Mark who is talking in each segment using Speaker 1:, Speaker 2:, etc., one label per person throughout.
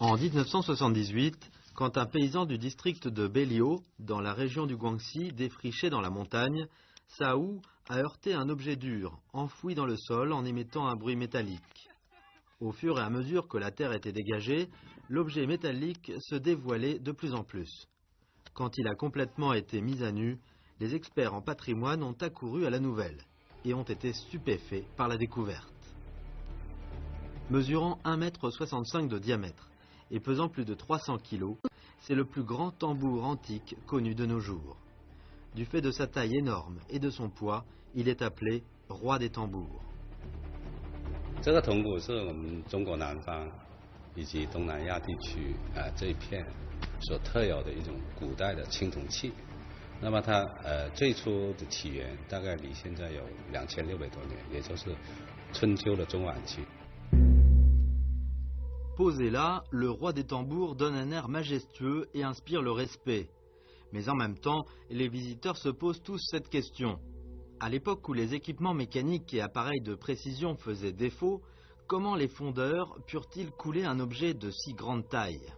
Speaker 1: En 1978, quand un paysan du district de Bellio, dans la région du Guangxi, défrichait dans la montagne, sa houe a heurté un objet dur, enfoui dans le sol en émettant un bruit métallique. Au fur et à mesure que la terre était dégagée, l'objet métallique se dévoilait de plus en plus. Quand il a complètement été mis à nu, les experts en patrimoine ont accouru à la nouvelle et ont été stupéfaits par la découverte. Mesurant 1,65 m de diamètre et pesant plus de 300 kg, c'est le plus grand tambour antique connu de nos jours. Du fait de sa taille énorme et de son poids, il est appelé roi des tambours.
Speaker 2: 这个铜鼓是我们中国南方以及东南亚地区这一片所特有的一种古代的青铜器。那么它最初的起源大概离现在有2600多年，也就是春秋的中晚期。
Speaker 1: Posé là, le roi des tambours donne un air majestueux et inspire le respect. Mais en même temps, les visiteurs se posent tous cette question. À l'époque où les équipements mécaniques et appareils de précision faisaient défaut, comment les fondeurs purent-ils couler un objet de si grande taille ?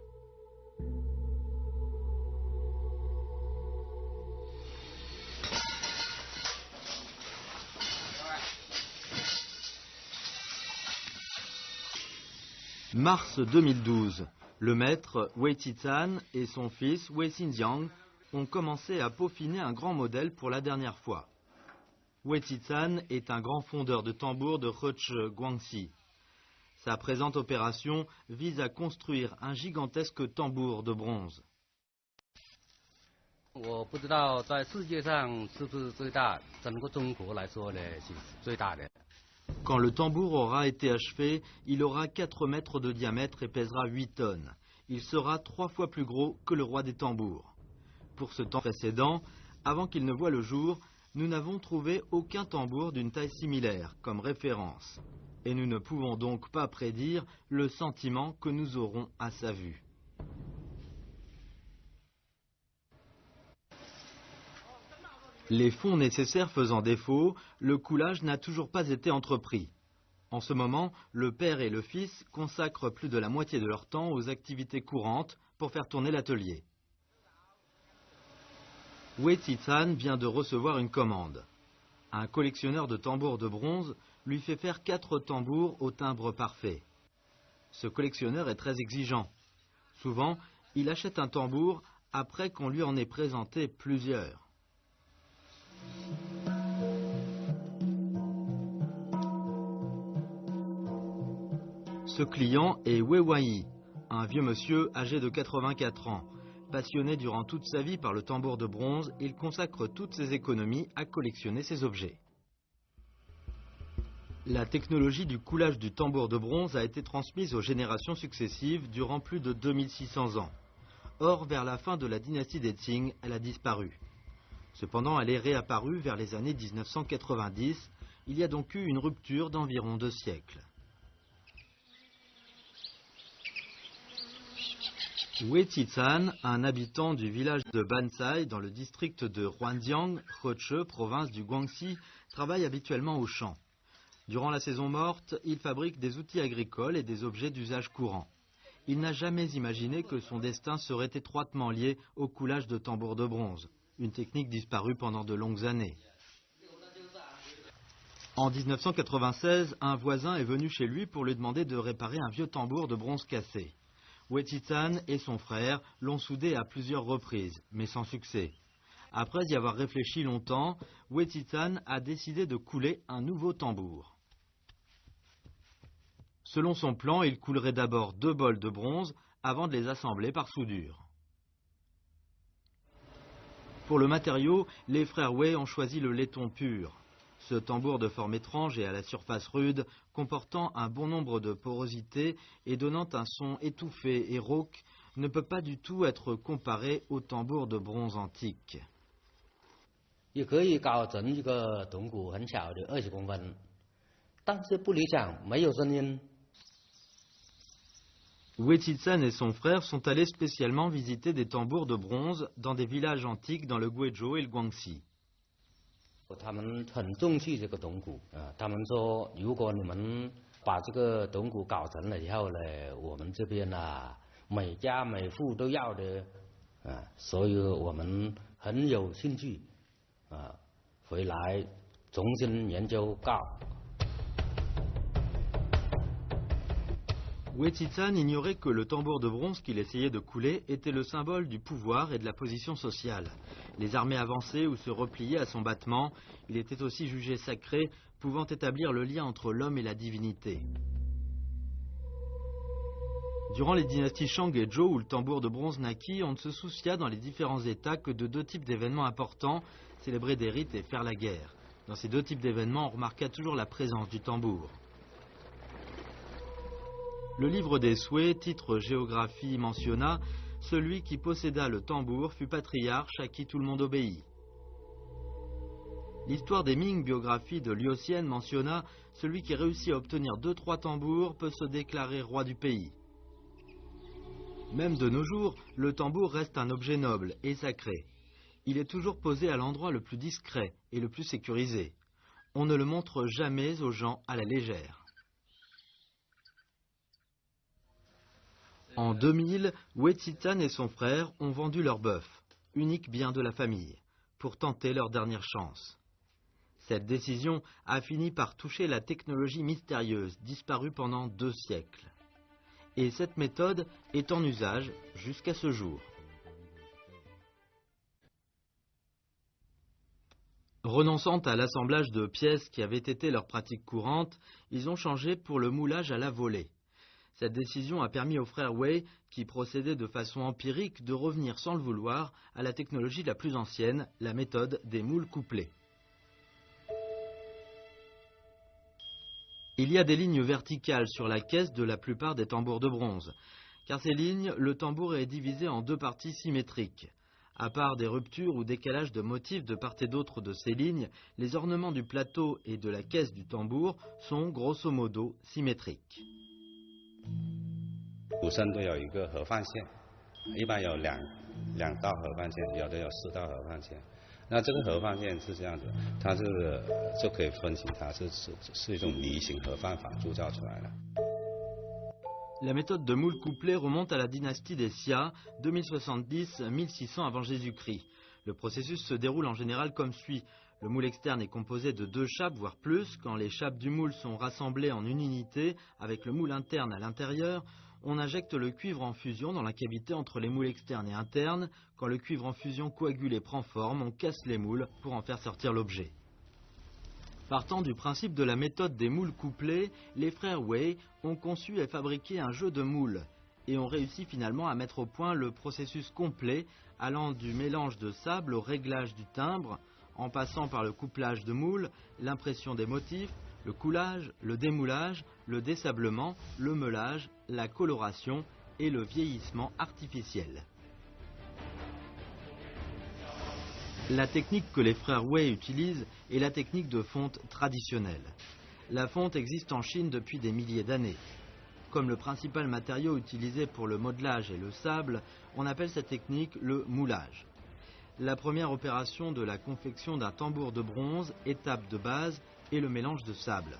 Speaker 1: Mars 2012, le maître Wei Qizhan et son fils Wei Xinjiang ont commencé à peaufiner un grand modèle pour la dernière fois. Wei Qizhan est un grand fondeur de tambours de Heche Guangxi. Sa présente opération vise à construire un gigantesque tambour de bronze. Quand le tambour aura été achevé, il aura 4 mètres de diamètre et pèsera 8 tonnes. Il sera 3 fois plus gros que le roi des tambours. Pour ce temps précédent, avant qu'il ne voie le jour, nous n'avons trouvé aucun tambour d'une taille similaire comme référence. Et nous ne pouvons donc pas prédire le sentiment que nous aurons à sa vue. Les fonds nécessaires faisant défaut, le coulage n'a toujours pas été entrepris. En ce moment, le père et le fils consacrent plus de la moitié de leur temps aux activités courantes pour faire tourner l'atelier. Wei Qizhan vient de recevoir une commande. Un collectionneur de tambours de bronze lui fait faire 4 tambours au timbre parfait. Ce collectionneur est très exigeant. Souvent, il achète un tambour après qu'on lui en ait présenté plusieurs. Ce client est Wei Wai, un vieux monsieur âgé de 84 ans. Passionné durant toute sa vie par le tambour de bronze, il consacre toutes ses économies à collectionner ces objets. La technologie du coulage du tambour de bronze a été transmise aux générations successives durant plus de 2600 ans. Or, vers la fin de la dynastie des Qing, elle a disparu. Cependant, elle est réapparue vers les années 1990. Il y a donc eu une rupture d'environ 2 siècles. Wei Qizhan, un habitant du village de Bansai dans le district de Huanjiang, Heche, province du Guangxi, travaille habituellement au champ. Durant la saison morte, il fabrique des outils agricoles et des objets d'usage courant. Il n'a jamais imaginé que son destin serait étroitement lié au coulage de tambours de bronze, une technique disparue pendant de longues années. En 1996, un voisin est venu chez lui pour lui demander de réparer un vieux tambour de bronze cassé. Wei Qizhan et son frère l'ont soudé à plusieurs reprises, mais sans succès. Après y avoir réfléchi longtemps, Wei Qizhan a décidé de couler un nouveau tambour. Selon son plan, il coulerait d'abord 2 bols de bronze avant de les assembler par soudure. Pour le matériau, les frères Wei ont choisi le laiton pur. Ce tambour de forme étrange et à la surface rude, comportant un bon nombre de porosités et donnant un son étouffé et rauque, ne peut pas du tout être comparé au tambour de bronze antique. Wei Qizhan et son frère sont allés spécialement visiter des tambours de bronze dans des villages antiques dans le Guizhou et le Guangxi.
Speaker 3: 每家每户都要的，所以我们很有兴趣，回来重新研究锆。
Speaker 1: Huetitsan ignorait que le tambour de bronze qu'il essayait de couler était le symbole du pouvoir et de la position sociale. Les armées avançaient ou se repliaient à son battement, il était aussi jugé sacré, pouvant établir le lien entre l'homme et la divinité. Durant les dynasties Shang et Zhou, où le tambour de bronze naquit, on ne se soucia dans les différents États que de deux types d'événements importants, célébrer des rites et faire la guerre. Dans ces deux types d'événements, on remarqua toujours la présence du tambour. Le livre des souhaits, titre Géographie, mentionna « Celui qui posséda le tambour fut patriarche à qui tout le monde obéit ». L'histoire des Ming, biographie de Liu Xian, mentionna « Celui qui réussit à obtenir 2-3 tambours peut se déclarer roi du pays ». Même de nos jours, le tambour reste un objet noble et sacré. Il est toujours posé à l'endroit le plus discret et le plus sécurisé. On ne le montre jamais aux gens à la légère. En 2000, Huetitsan et son frère ont vendu leur bœuf, unique bien de la famille, pour tenter leur dernière chance. Cette décision a fini par toucher la technologie mystérieuse disparue pendant 2 siècles. Et cette méthode est en usage jusqu'à ce jour. Renonçant à l'assemblage de pièces qui avait été leur pratique courante, ils ont changé pour le moulage à la volée. Cette décision a permis aux frères Wei, qui procédaient de façon empirique, de revenir sans le vouloir à la technologie la plus ancienne, la méthode des moules couplés. Il y a des lignes verticales sur la caisse de la plupart des tambours de bronze, car ces lignes, le tambour est divisé en 2 parties symétriques. À part des ruptures ou décalages de motifs de part et d'autre de ces lignes, les ornements du plateau et de la caisse du tambour sont grosso modo symétriques.
Speaker 2: 鼓身都有一个合放线，一般有两道合放线，有的有4道合放线。那这个合放线是这样子，它就可以分析它是一种梨形合放法铸造出来的。
Speaker 1: La méthode de moule couplé remonte à la dynastie des Xia, 2070-1600 avant Jésus-Christ. Le processus se déroule en général comme suit. Le moule externe est composé de 2 chapes, voire plus. Quand les chapes du moule sont rassemblées en une unité, avec le moule interne à l'intérieur, on injecte le cuivre en fusion dans la cavité entre les moules externes et internes. Quand le cuivre en fusion coagulé prend forme, on casse les moules pour en faire sortir l'objet. Partant du principe de la méthode des moules couplés, les frères Wei ont conçu et fabriqué un jeu de moules et ont réussi finalement à mettre au point le processus complet allant du mélange de sable au réglage du timbre, en passant par le couplage de moules, l'impression des motifs, le coulage, le démoulage, le désablement, le meulage, la coloration et le vieillissement artificiel. La technique que les frères Wei utilisent est la technique de fonte traditionnelle. La fonte existe en Chine depuis des milliers d'années. Comme le principal matériau utilisé pour le modelage est le sable, on appelle cette technique le moulage. La première opération de la confection d'un tambour de bronze, étape de base, est le mélange de sable.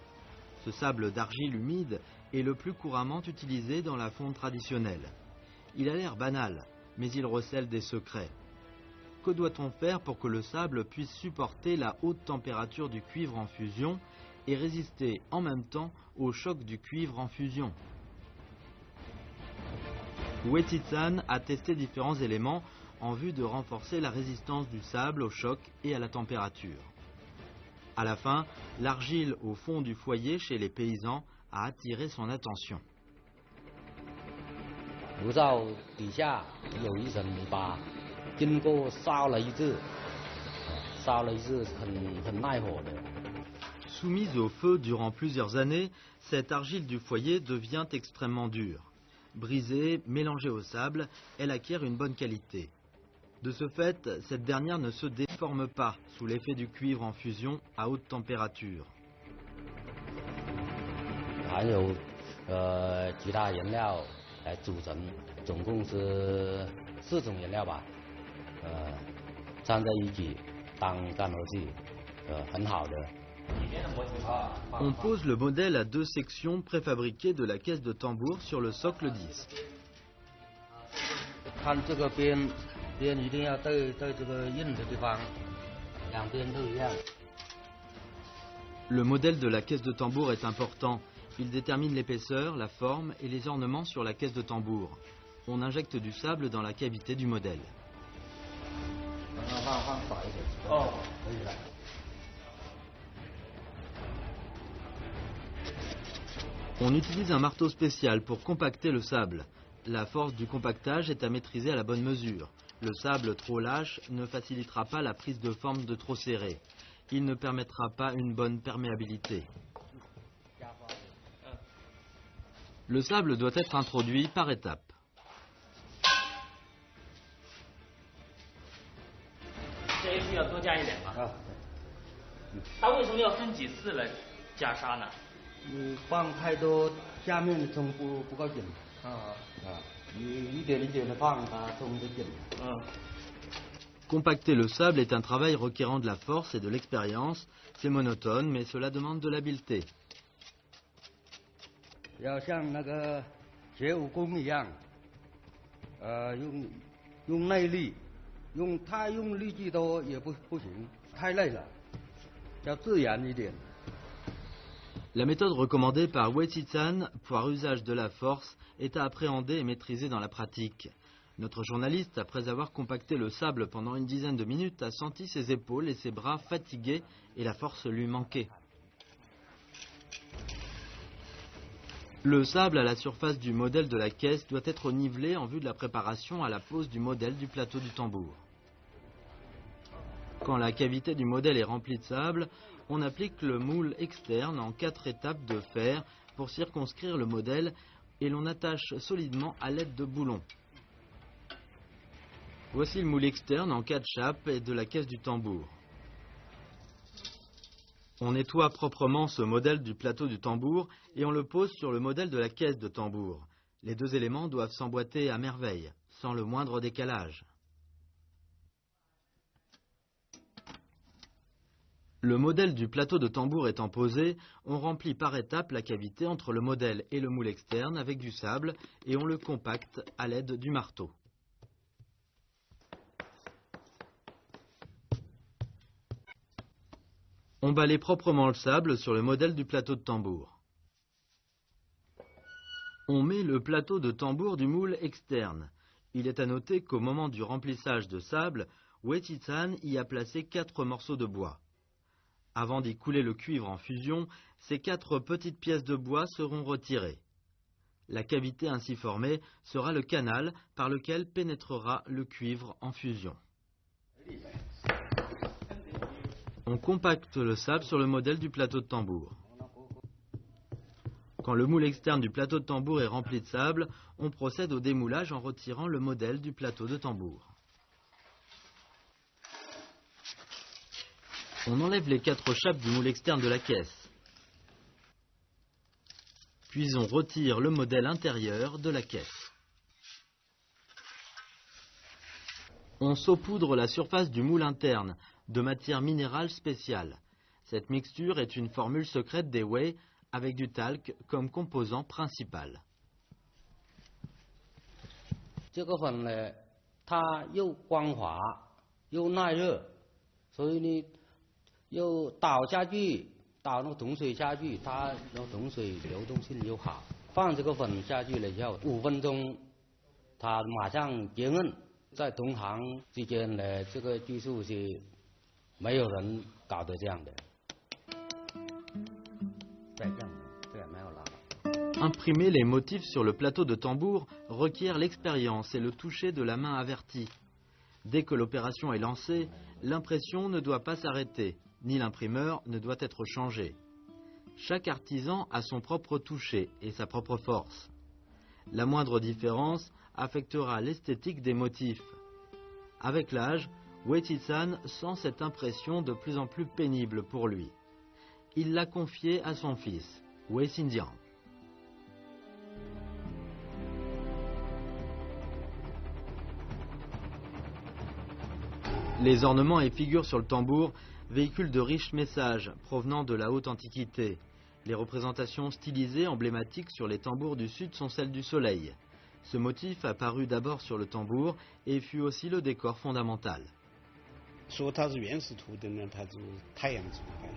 Speaker 1: Ce sable d'argile humide est le plus couramment utilisé dans la fonte traditionnelle. Il a l'air banal, mais il recèle des secrets. Que doit-on faire pour que le sable puisse supporter la haute température du cuivre en fusion et résister en même temps au choc du cuivre en fusion? Huetitsan a testé différents éléments en vue de renforcer la résistance du sable au choc et à la température. À la fin, l'argile au fond du foyer chez les paysans a attiré son attention.
Speaker 3: 炉灶底下有一层泥巴，经过烧了一次很耐火的。
Speaker 1: Soumise au feu durant plusieurs années, cette argile du foyer devient extrêmement dure. Brisée, mélangée au sable, elle acquiert une bonne qualité. De ce fait, cette dernière ne se déforme pas sous l'effet du cuivre en fusion à haute température.
Speaker 3: 还有其他原料来组成，总共是4种原料吧，掺在一起当干活剂，很好的。
Speaker 1: On pose le modèle à 2 sections préfabriquées de la caisse de tambour sur le socle disque.
Speaker 3: 看这个边一定要对这个硬的地方，两边都一样。
Speaker 1: Le modèle de la caisse de tambour est important. Il détermine l'épaisseur, la forme et les ornements sur la caisse de tambour. On injecte du sable dans la cavité du modèle. On utilise un marteau spécial pour compacter le sable. La force du compactage est à maîtriser à la bonne mesure. Le sable trop lâche ne facilitera pas la prise de forme de trop serré. Il ne permettra pas une bonne perméabilité. Le sable doit être introduit par étapes.
Speaker 4: 这一次要多加一点吧？它为什么要分几次来加沙呢？
Speaker 3: 你放太多，下面的葱不够紧。你一点一点的放，它葱就紧。
Speaker 1: Compacter le sable est un travail requérant de la force et de l'expérience. C'est monotone, mais cela demande de l'habileté.
Speaker 3: 要像那个学武功一样，用内力，太用力气多也不行，太累了，要自然一点。
Speaker 1: La méthode recommandée par Wei-Tizan pour usage de la force est à appréhender et maîtriser dans la pratique. Notre journaliste, après avoir compacté le sable pendant une dizaine de minutes, a senti ses épaules et ses bras fatigués et la force lui manquait. Le sable à la surface du modèle de la caisse doit être nivelé en vue de la préparation à la pose du modèle du plateau du tambour. Quand la cavité du modèle est remplie de sable, on applique le moule externe en 4 étapes de fer pour circonscrire le modèle et l'on attache solidement à l'aide de boulons. Voici le moule externe en 4 chapes et de la caisse du tambour. On nettoie proprement ce modèle du plateau du tambour et on le pose sur le modèle de la caisse de tambour. Les deux éléments doivent s'emboîter à merveille, sans le moindre décalage. Le modèle du plateau de tambour étant posé, on remplit par étapes la cavité entre le modèle et le moule externe avec du sable et on le compacte à l'aide du marteau. On balaye proprement le sable sur le modèle du plateau de tambour. On met le plateau de tambour du moule externe. Il est à noter qu'au moment du remplissage de sable, Wei-Tizan y a placé 4 morceaux de bois. Avant d'y couler le cuivre en fusion, ces 4 petites pièces de bois seront retirées. La cavité ainsi formée sera le canal par lequel pénétrera le cuivre en fusion. On compacte le sable sur le modèle du plateau de tambour. Quand le moule externe du plateau de tambour est rempli de sable, on procède au démoulage en retirant le modèle du plateau de tambour. On enlève les 4 chapes du moule externe de la caisse. Puis on retire le modèle intérieur de la caisse. On saupoudre la surface du moule interne de matière minérale spéciale. Cette mixture est une formule secrète des Wei avec du talc comme composant principal.
Speaker 3: 这个粉呢，它又光滑又耐热，所以呢。 又倒下去，倒那个桶水下去，它那桶水流动性又好。放这个粉下去了以后，5分钟，它马上结硬。在同行之间呢，这个技术是没有人搞得这样的。再这样，这也没有了。
Speaker 1: Imprimer les motifs sur le plateau de tambour requiert l'expérience et le toucher de la main avertie. Dès que l'opération est lancée, l'impression ne doit pas s'arrêter. Ni l'imprimeur ne doit être changé. Chaque artisan a son propre toucher et sa propre force. La moindre différence affectera l'esthétique des motifs. Avec l'âge, Wei-Tizan sent cette impression de plus en plus pénible pour lui. Il l'a confiée à son fils, Wei Xinjiang. Les ornements et figures sur le tambour véhiculent de riches messages provenant de la haute antiquité. Les représentations stylisées emblématiques sur les tambours du sud sont celles du soleil. Ce motif apparut d'abord sur le tambour et fut aussi le décor fondamental.
Speaker 5: 说它是原始图的呢，它是太阳图案，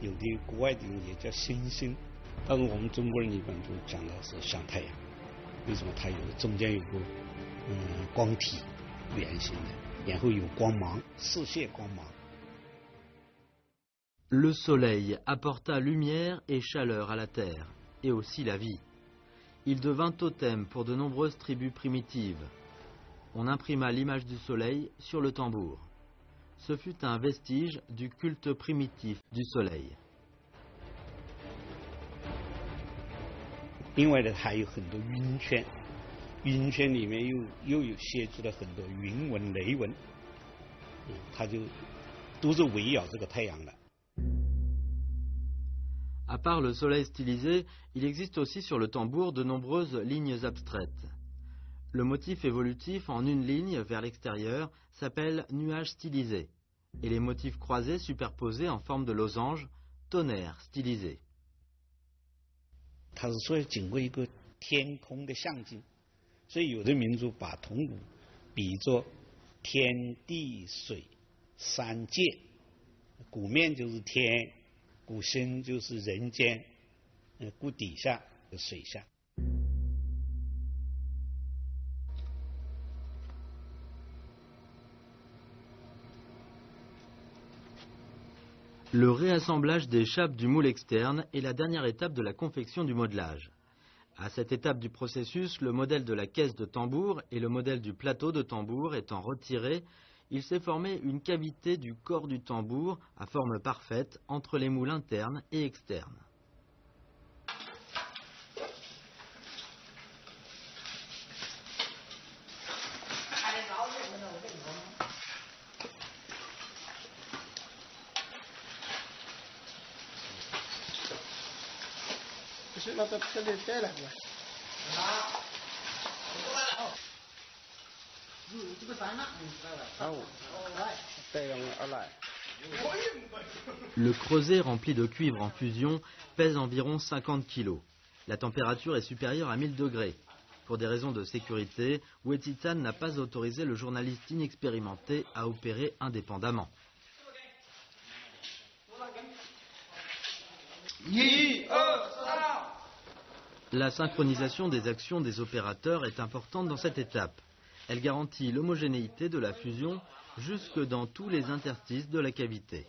Speaker 5: 有的国外的人也叫星星，但是我们中国人一般都讲的是像太阳。为什么它有中间有个光体，圆形的，然后有光芒，视线光芒。
Speaker 1: Le soleil apporta lumière et chaleur à la terre, et aussi la vie. Il devint totem pour de nombreuses tribus primitives. On imprima l'image du soleil sur le tambour. Ce fut un vestige du culte primitif du soleil.
Speaker 5: 另外呢，还有很多云圈，云圈里面又有写出了很多云纹、雷纹，它就都是围绕这个太阳的。
Speaker 1: À part le soleil stylisé, il existe aussi sur le tambour de nombreuses lignes abstraites. Le motif évolutif en une ligne vers l'extérieur s'appelle nuage stylisé, et les motifs croisés superposés en forme de losange, tonnerre stylisé.
Speaker 5: 它是说经过一个天空的象征，所以有的民族把铜鼓比作天地水三界，鼓面就是天，鼓身就是人间，鼓底下是水下。
Speaker 1: Le réassemblage des chapes du moule externe est la dernière étape de la confection du modelage. À cette étape du processus, le modèle de la caisse de tambour et le modèle du plateau de tambour étant retirés, il s'est formé une cavité du corps du tambour à forme parfaite entre les moules internes et externes. Le creuset rempli de cuivre en fusion pèse environ 50 kg. La température est supérieure à 1000 degrés. Pour des raisons de sécurité, Wetitsan n'a pas autorisé le journaliste inexpérimenté à opérer indépendamment. La synchronisation des actions des opérateurs est importante dans cette étape. Elle garantit l'homogénéité de la fusion jusque dans tous les interstices de la cavité.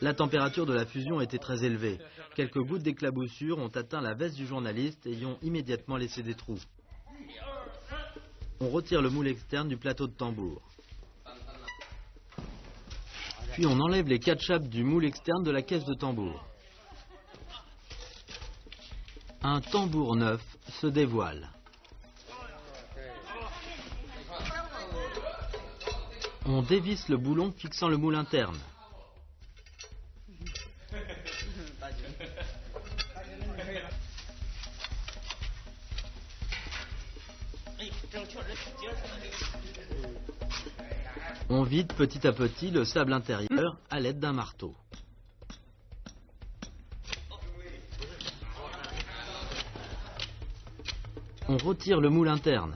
Speaker 1: La température de la fusion était très élevée. Quelques gouttes d'éclaboussure ont atteint la veste du journaliste et y ont immédiatement laissé des trous. On retire le moule externe du plateau de tambour. Puis on enlève les 4 chapes du moule externe de la caisse de tambour. Un tambour neuf se dévoile. On dévisse le boulon fixant le moule interne. On vide petit à petit le sable intérieur à l'aide d'un marteau. On retire le moule interne.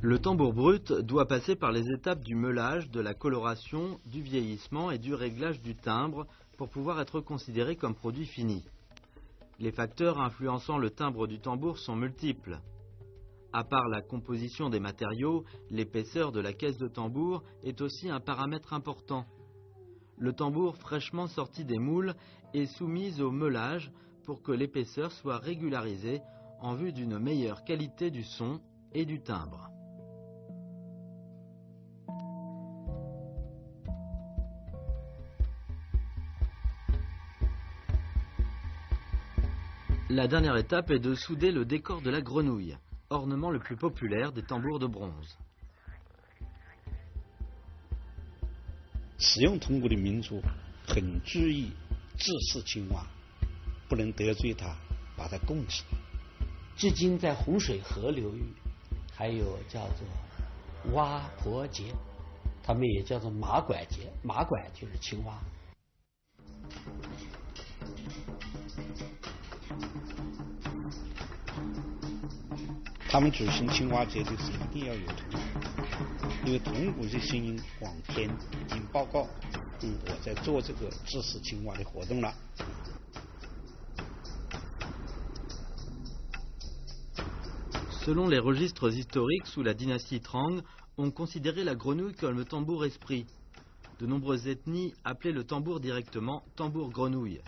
Speaker 1: Le tambour brut doit passer par les étapes du meulage, de la coloration, du vieillissement et du réglage du timbre pour pouvoir être considéré comme produit fini. Les facteurs influençant le timbre du tambour sont multiples. À part la composition des matériaux, l'épaisseur de la caisse de tambour est aussi un paramètre important. Le tambour fraîchement sorti des moules est soumis au meulage pour que l'épaisseur soit régularisée en vue d'une meilleure qualité du son et du timbre. La dernière étape est de souder le décor de la grenouille, ornement le plus populaire des tambours de bronze.
Speaker 5: 使用铜鼓的民族很注意制式青蛙，不能得罪它，把它供起。
Speaker 6: 至今在洪水河流域，还有叫做蛙婆节，他们也叫做马拐节，马拐就是青蛙。
Speaker 5: 他们举行青蛙节的时候一定要有铜鼓，因为铜鼓的声音往天已经报告，我在做这个祭祀青蛙的活动了。
Speaker 1: Selon les registres historiques, sous la dynastie Trang, on considérait la grenouille comme le tambour esprit. De nombreuses ethnies appelaient le tambour directement tambour grenouille.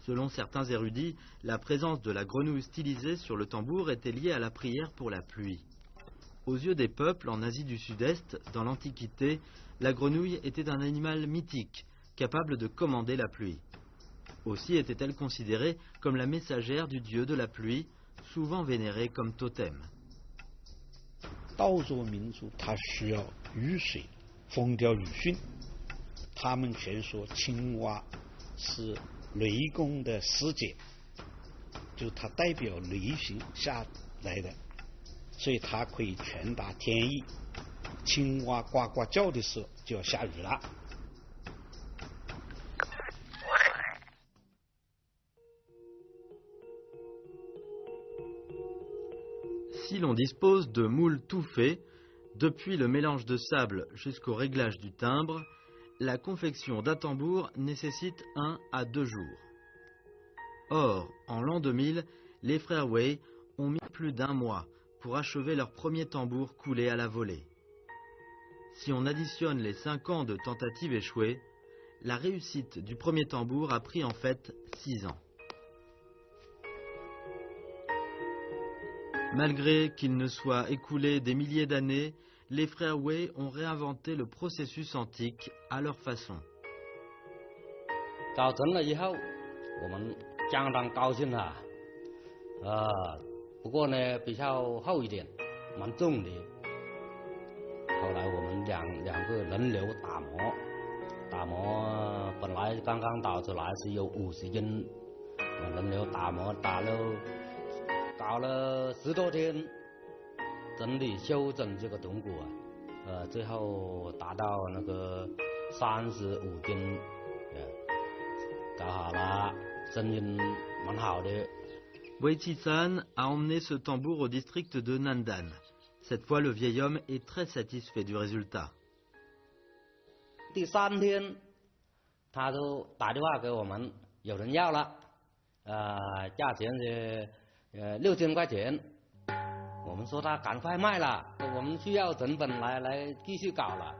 Speaker 1: Selon certains érudits, la présence de la grenouille stylisée sur le tambour était liée à la prière pour la pluie. Aux yeux des peuples en Asie du Sud-Est, dans l'Antiquité, la grenouille était un animal mythique, capable de commander la pluie. Aussi était-elle considérée comme la messagère du dieu de la pluie, souvent vénérée comme totem.
Speaker 5: 稻作民族它需要雨水，风调雨迅。他们全说青蛙是雷公的使者，就它代表雷行下来的，所以它可以传达天意。青蛙呱呱叫的时候就要下雨了。
Speaker 1: Si l'on dispose de moules tout faits, depuis le mélange de sable jusqu'au réglage du timbre, la confection d'un tambour nécessite 1 à 2 jours. Or, en l'an 2000, les frères Wei ont mis plus d'1 mois pour achever leur premier tambour coulé à la volée. Si on additionne les 5 ans de tentatives échouées, la réussite du premier tambour a pris en fait 6 ans. Malgré qu'il ne soit écoulé des milliers d'années, les frères Wei ont réinventé le processus antique à leur façon.
Speaker 3: 搞成了以后，我们相当高兴啊！不过呢，比较厚一点，蛮重的。后来我们两个轮流打磨本来刚刚倒出来是有50斤，轮流打磨，搞了10多天，整理修整这个铜鼓最后达到那个35斤，搞好了，声音蛮好的。
Speaker 1: Wei Qizhan a emmené ce tambour au district de Nandan. Cette fois, le vieil homme est très satisfait du résultat.
Speaker 3: 第3天，他就打电话给我们，有人要了，价钱是6000块钱。我们说他赶快卖了，我们需要成本来继续搞了。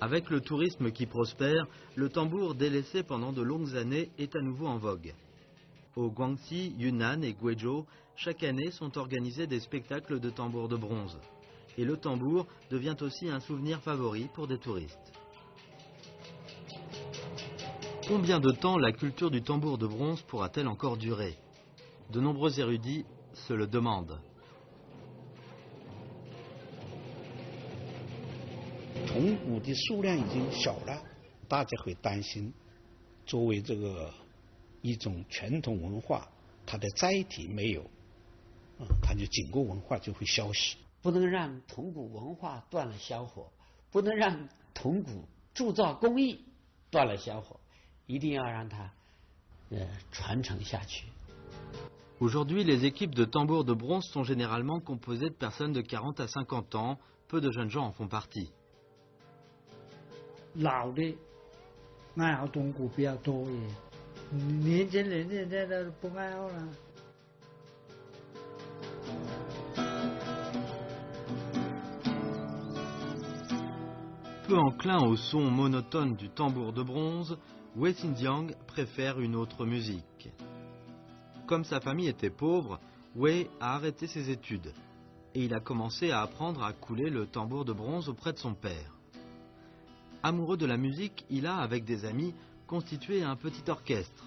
Speaker 1: Avec le tourisme qui prospère, le tambour délaissé pendant de longues années est à nouveau en vogue. Au Guangxi, Yunnan et Guizhou, chaque année sont organisés des spectacles de tambours de bronze. Et le tambour devient aussi un souvenir favori pour des touristes. Combien de temps la culture du tambour de bronze pourra-t-elle encore durer? De nombreux érudits se le demandent.
Speaker 5: 铜鼓的数量已经小了，大家会担心，作为这个一种传统文化，它的载体没有，它就景过文化就会消失。
Speaker 6: 不能让铜鼓文化断了香火，不能让铜鼓铸造工艺断了香火，一定要让它传承下去。
Speaker 1: Aujourd'hui, les équipes de tambours de bronze sont généralement composées de personnes de 40 à 50 ans. Peu de jeunes gens en font partie.
Speaker 7: 老的爱好铜鼓比较多一点，年轻人现在都不爱好了。
Speaker 1: Peu enclin au son monotone du tambour de bronze, Wei Xinjiang préfère une autre musique. Comme sa famille était pauvre, Wei a arrêté ses études et il a commencé à apprendre à couler le tambour de bronze auprès de son père. Amoureux de la musique, il a, avec des amis, constitué un petit orchestre.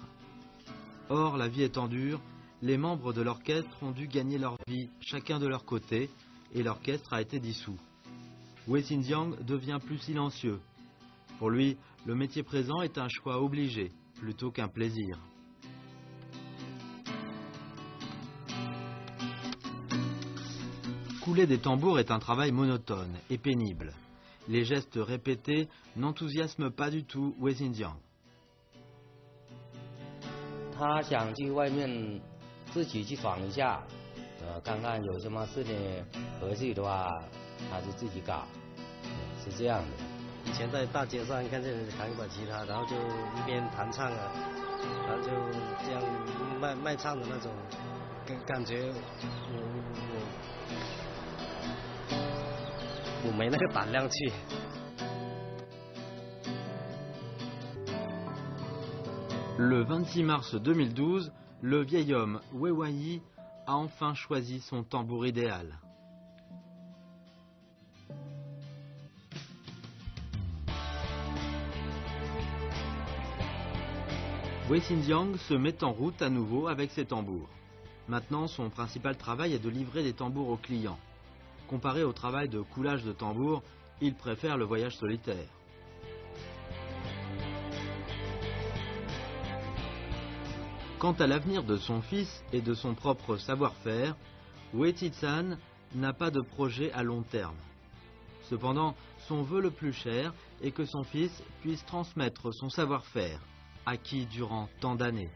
Speaker 1: Or, la vie étant dure, les membres de l'orchestre ont dû gagner leur vie chacun de leur côté et l'orchestre a été dissous. Wei Xinjiang devient plus silencieux. Pour lui, le métier présent est un choix obligé plutôt qu'un plaisir. Couler des tambours est un travail monotone et pénible. Les gestes répétés n'enthousiasment pas du tout Wei Xinjiang.
Speaker 3: 他想去外面自己去闯一下，看看有什么事情合适的话，他就自己搞，是这样的。
Speaker 8: 以前在大街上看见人弹一把吉他，然后就一边弹唱啊，然后就这样卖唱的那种感觉，我没那个胆量去。
Speaker 1: Le 26 mars 2012, le vieil homme Wei Waiyi a enfin choisi son tambour idéal. Wei Xinjiang se met en route à nouveau avec ses tambours. Maintenant, son principal travail est de livrer des tambours aux clients. Comparé au travail de coulage de tambours, il préfère le voyage solitaire. Quant à l'avenir de son fils et de son propre savoir-faire, Wei Tizan n'a pas de projet à long terme. Cependant, son vœu le plus cher est que son fils puisse transmettre son savoir-faire, acquis durant tant d'années.